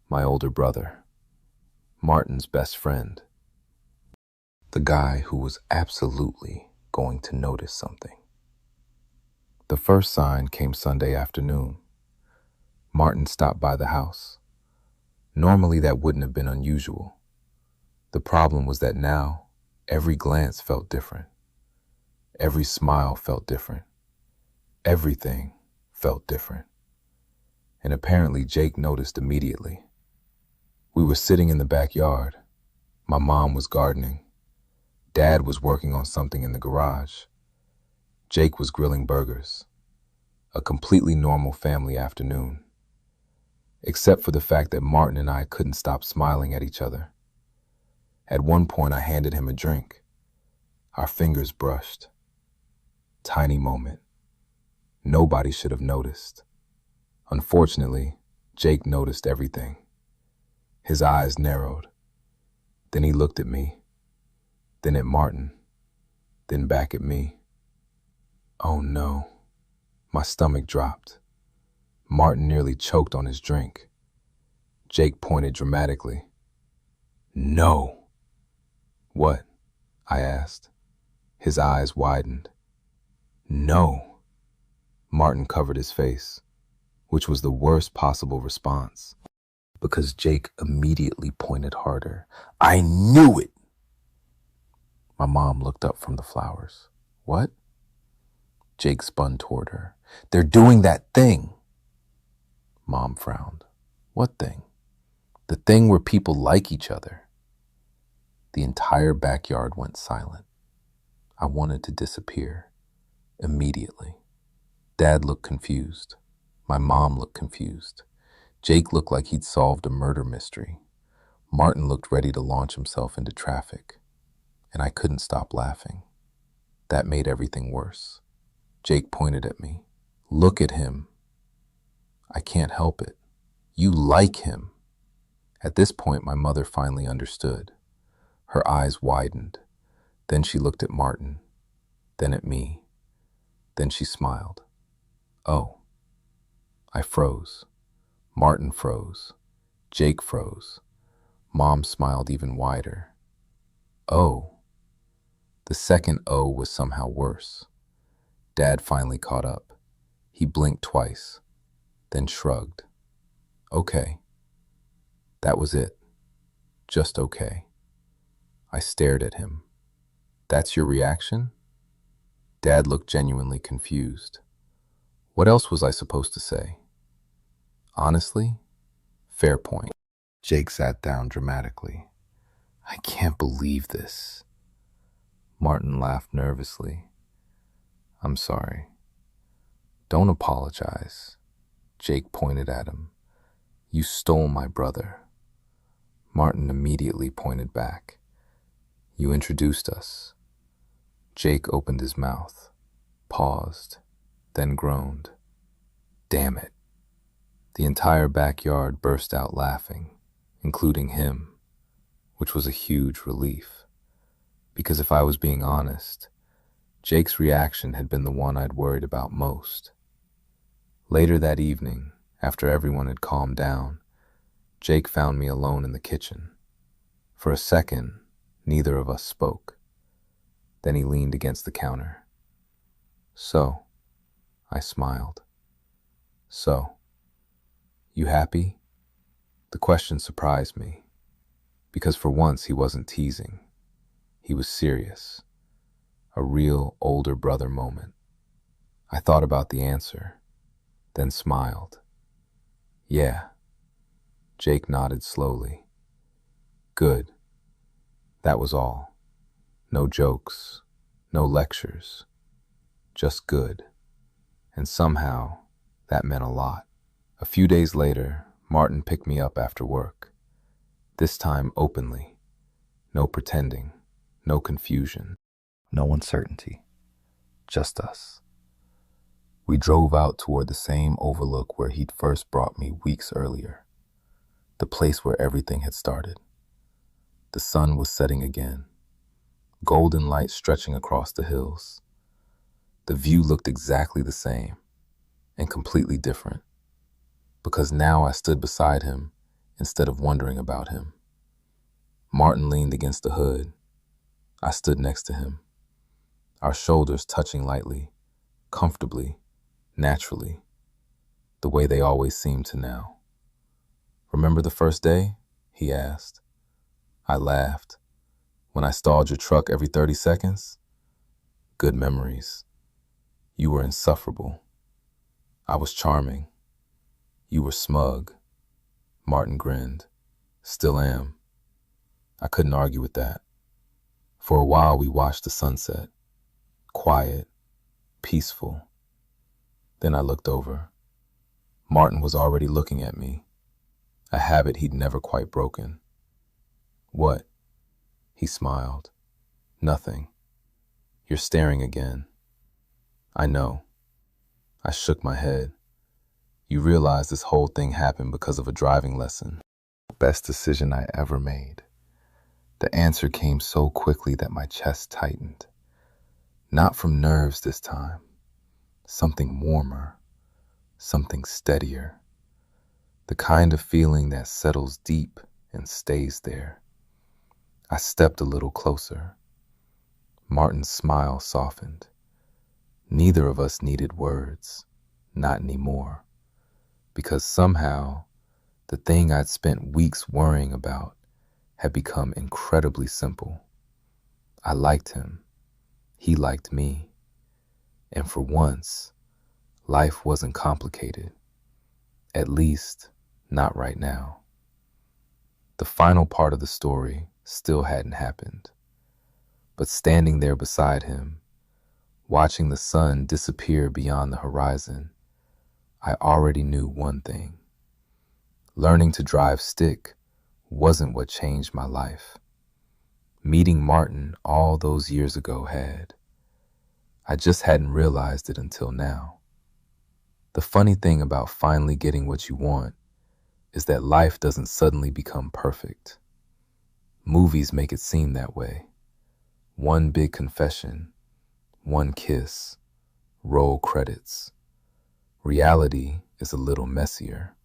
Speaker 1: my older brother, Martin's best friend, the guy who was absolutely going to notice something. The first sign came Sunday afternoon. Martin stopped by the house. Normally that wouldn't have been unusual. The problem was that now every glance felt different. Every smile felt different. Everything felt different. And apparently Jake noticed immediately. We were sitting in the backyard. My mom was gardening. Dad was working on something in the garage. Jake was grilling burgers. A completely normal family afternoon. Except for the fact that Martin and I couldn't stop smiling at each other. At one point I handed him a drink. Our fingers brushed. Tiny moment. Nobody should have noticed. Unfortunately, Jake noticed everything. His eyes narrowed. Then he looked at me, then at Martin, then back at me. Oh no. My stomach dropped. Martin nearly choked on his drink. Jake pointed dramatically. "No." "What?" I asked. His eyes widened. "No." Martin covered his face, which was the worst possible response, because Jake immediately pointed harder. "I knew it." My mom looked up from the flowers. "What?" Jake spun toward her. "They're doing that thing." Mom frowned. "What thing?" "The thing where people like each other." The entire backyard went silent. I wanted to disappear immediately. Dad looked confused. My mom looked confused. Jake looked like he'd solved a murder mystery. Martin looked ready to launch himself into traffic. And I couldn't stop laughing. That made everything worse. Jake pointed at me. Look at him. I can't help it. You like him. At this point, my mother finally understood. Her eyes widened. Then she looked at Martin, then at me. Then she smiled. Oh. I froze. Martin froze. Jake froze. Mom smiled even wider. Oh. The second O was somehow worse. Dad finally caught up. He blinked twice, then shrugged. Okay. That was it. Just okay. I stared at him. That's your reaction? Dad looked genuinely confused. What else was I supposed to say? Honestly, fair point. Jake sat down dramatically. I can't believe this. Martin laughed nervously. I'm sorry. Don't apologize. Jake pointed at him. You stole my brother. Martin immediately pointed back. You introduced us. Jake opened his mouth, paused, then groaned. Damn it. The entire backyard burst out laughing, including him, which was a huge relief. Because if I was being honest, Jake's reaction had been the one I'd worried about most. Later that evening, after everyone had calmed down, Jake found me alone in the kitchen. For a second, neither of us spoke. Then he leaned against the counter. So, I smiled. So, you happy? The question surprised me, because for once he wasn't teasing. He was serious. A real older brother moment. I thought about the answer, then smiled. Yeah. Jake nodded slowly. Good. That was all. No jokes, no lectures. Just good. And somehow, that meant a lot. A few days later, Martin picked me up after work. This time openly. No pretending, no confusion, no uncertainty. Just us. We drove out toward the same overlook where he'd first brought me weeks earlier. The place where everything had started. The sun was setting again. Golden light stretching across the hills. The view looked exactly the same and completely different, because now I stood beside him instead of wondering about him. Martin leaned against the hood. I stood next to him, our shoulders touching lightly, comfortably, naturally, the way they always seemed to now. Remember the first day? He asked. I laughed. When I stalled your truck every 30 seconds? Good memories. You were insufferable. I was charming. You were smug. Martin grinned. Still am. I couldn't argue with that. For a while we watched the sunset. Quiet, peaceful. Then I looked over. Martin was already looking at me, a habit he'd never quite broken. What? He smiled. Nothing. You're staring again. I know. I shook my head. You realize this whole thing happened because of a driving lesson. Best decision I ever made. The answer came so quickly that my chest tightened. Not from nerves this time. Something warmer. Something steadier. The kind of feeling that settles deep and stays there. I stepped a little closer. Martin's smile softened. Neither of us needed words. Not anymore. Because somehow, the thing I'd spent weeks worrying about had become incredibly simple. I liked him. He liked me. And for once, life wasn't complicated. At least, not right now. The final part of the story still hadn't happened. But standing there beside him, watching the sun disappear beyond the horizon, I already knew one thing. Learning to drive stick wasn't what changed my life. Meeting Martin all those years ago had. I just hadn't realized it until now. The funny thing about finally getting what you want is that life doesn't suddenly become perfect. Movies make it seem that way. One big confession, one kiss, roll credits. Reality is a little messier,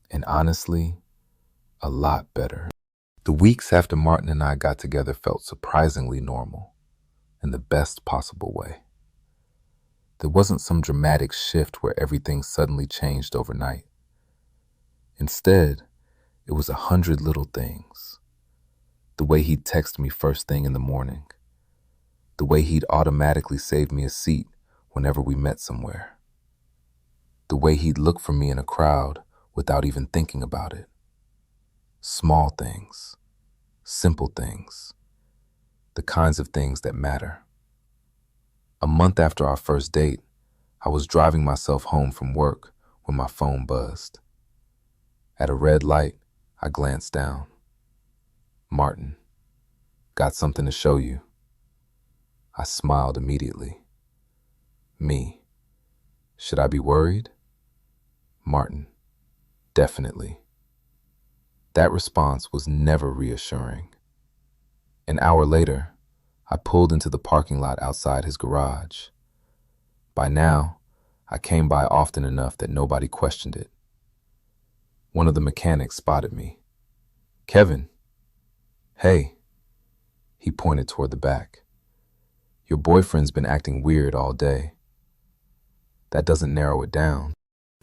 Speaker 1: and honestly, a lot better. The weeks after Martin and I got together felt surprisingly normal, in the best possible way. There wasn't some dramatic shift where everything suddenly changed overnight. Instead, it was 100 little things. The way he'd text me first thing in the morning. The way he'd automatically save me a seat whenever we met somewhere. The way he'd look for me in a crowd without even thinking about it. Small things, simple things, the kinds of things that matter. A month after our first date, I was driving myself home from work when my phone buzzed. At a red light, I glanced down. Martin, got something to show you. I smiled immediately. Me, should I be worried? Martin, definitely. That response was never reassuring. An hour later, I pulled into the parking lot outside his garage. By now, I came by often enough that nobody questioned it. One of the mechanics spotted me. Kevin. Hey. He pointed toward the back. Your boyfriend's been acting weird all day. That doesn't narrow it down.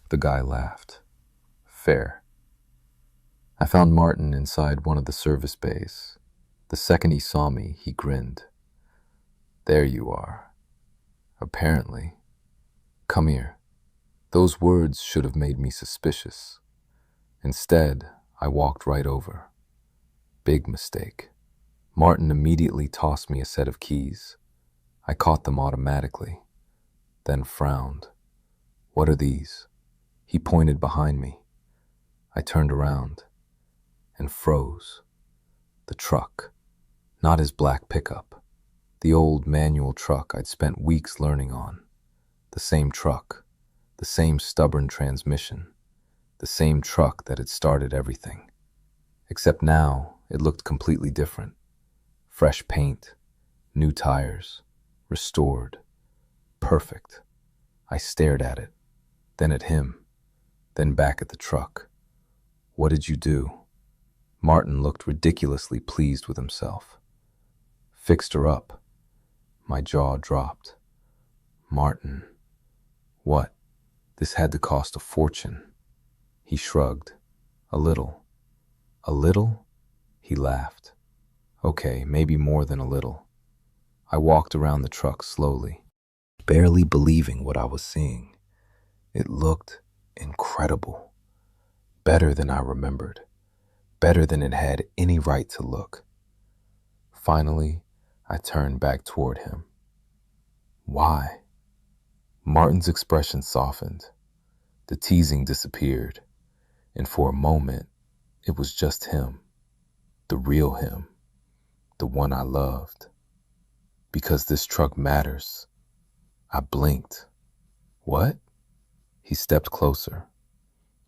Speaker 1: The guy laughed. Fair. I found Martin inside one of the service bays. The second he saw me, he grinned. There you are. Apparently. Come here. Those words should have made me suspicious. Instead, I walked right over. Big mistake. Martin immediately tossed me a set of keys. I caught them automatically, then frowned. What are these? He pointed behind me. I turned around and froze. The truck, not his black pickup. The old manual truck I'd spent weeks learning on. The same truck, the same stubborn transmission, the same truck that had started everything. Except now, it looked completely different. Fresh paint, new tires, restored, perfect. I stared at it, then at him, then back at the truck. What did you do? Martin looked ridiculously pleased with himself. Fixed her up. My jaw dropped. Martin. What? This had to cost a fortune. He shrugged. A little. A little? He laughed. Okay, maybe more than a little. I walked around the truck slowly, barely believing what I was seeing. It looked incredible. Better than I remembered. Better than it had any right to look. Finally, I turned back toward him. Why? Martin's expression softened. The teasing disappeared, and for a moment, it was just him. The real him. The one I loved. Because this truck matters. I blinked. What? He stepped closer.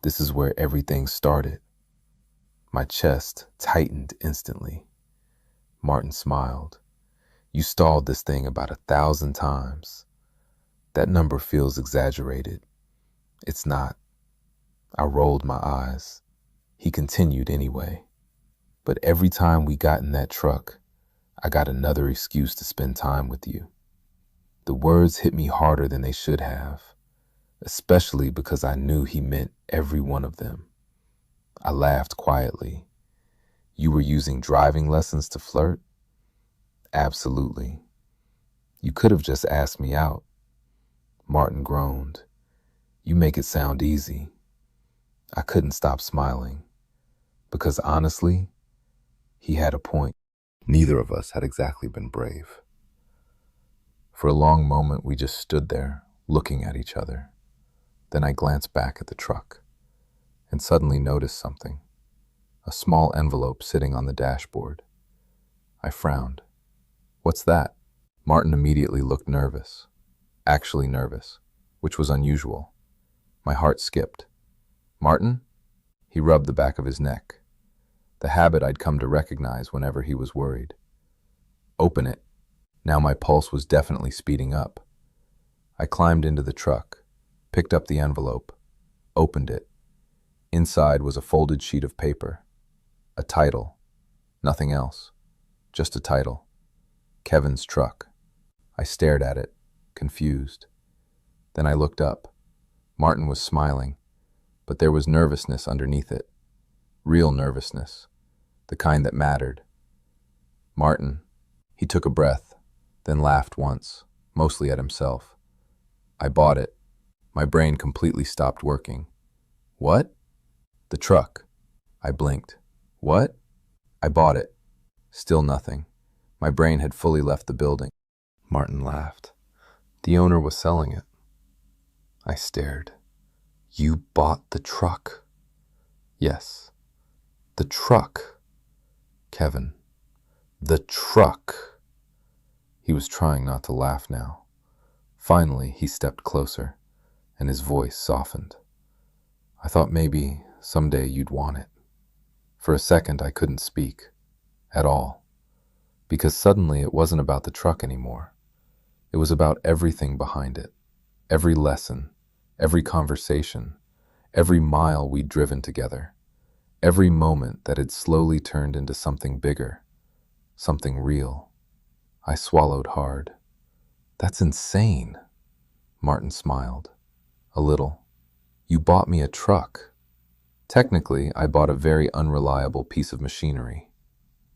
Speaker 1: This is where everything started. My chest tightened instantly. Martin smiled. You stalled this thing about 1,000 times. That number feels exaggerated. It's not. I rolled my eyes. He continued anyway. But every time we got in that truck, I got another excuse to spend time with you. The words hit me harder than they should have, especially because I knew he meant every one of them. I laughed quietly. You were using driving lessons to flirt? Absolutely. You could have just asked me out. Martin groaned. You make it sound easy. I couldn't stop smiling, because honestly, he had a point. Neither of us had exactly been brave. For a long moment, we just stood there, looking at each other. Then I glanced back at the truck and suddenly noticed something. A small envelope sitting on the dashboard. I frowned. What's that? Martin immediately looked nervous. actually nervous, which was unusual. My heart skipped. Martin? He rubbed the back of his neck, the habit I'd come to recognize whenever he was worried. Open it. Now my pulse was definitely speeding up. I climbed into the truck, picked up the envelope, opened it. Inside was a folded sheet of paper. A title. Nothing else. Just a title. Kevin's Truck. I stared at it, confused. Then I looked up. Martin was smiling, but there was nervousness underneath it. Real nervousness. The kind that mattered. Martin. He took a breath, then laughed once, mostly at himself. I bought it. My brain completely stopped working. What? The truck. I blinked. What? I bought it. Still nothing. My brain had fully left the building. Martin laughed. The owner was selling it. I stared. You bought the truck? Yes. The truck. Kevin. The truck. He was trying not to laugh now. Finally, he stepped closer, and his voice softened. I thought maybe someday you'd want it. For a second, I couldn't speak. At all. Because suddenly it wasn't about the truck anymore. It was about everything behind it. Every lesson, every conversation, every mile we'd driven together. Every moment that had slowly turned into something bigger. Something real. I swallowed hard. That's insane. Martin smiled. A little. You bought me a truck. Technically, I bought a very unreliable piece of machinery.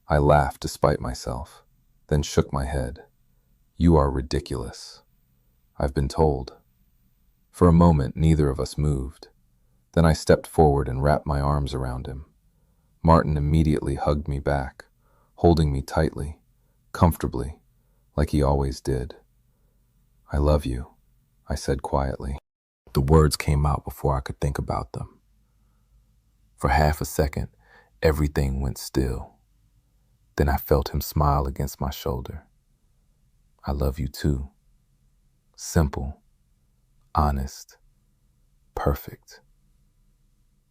Speaker 1: I laughed despite myself, then shook my head. You are ridiculous. I've been told. For a moment, neither of us moved. Then I stepped forward and wrapped my arms around him. Martin immediately hugged me back, holding me tightly, comfortably, like he always did. I love you, I said quietly. The words came out before I could think about them. For half a second, everything went still. Then I felt him smile against my shoulder. I love you too. Simple, honest, perfect.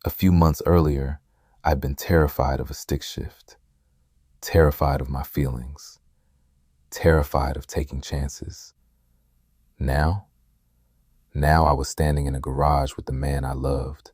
Speaker 1: A few months earlier, I'd been terrified of a stick shift, terrified of my feelings, terrified of taking chances. Now I was standing in a garage with the man I loved,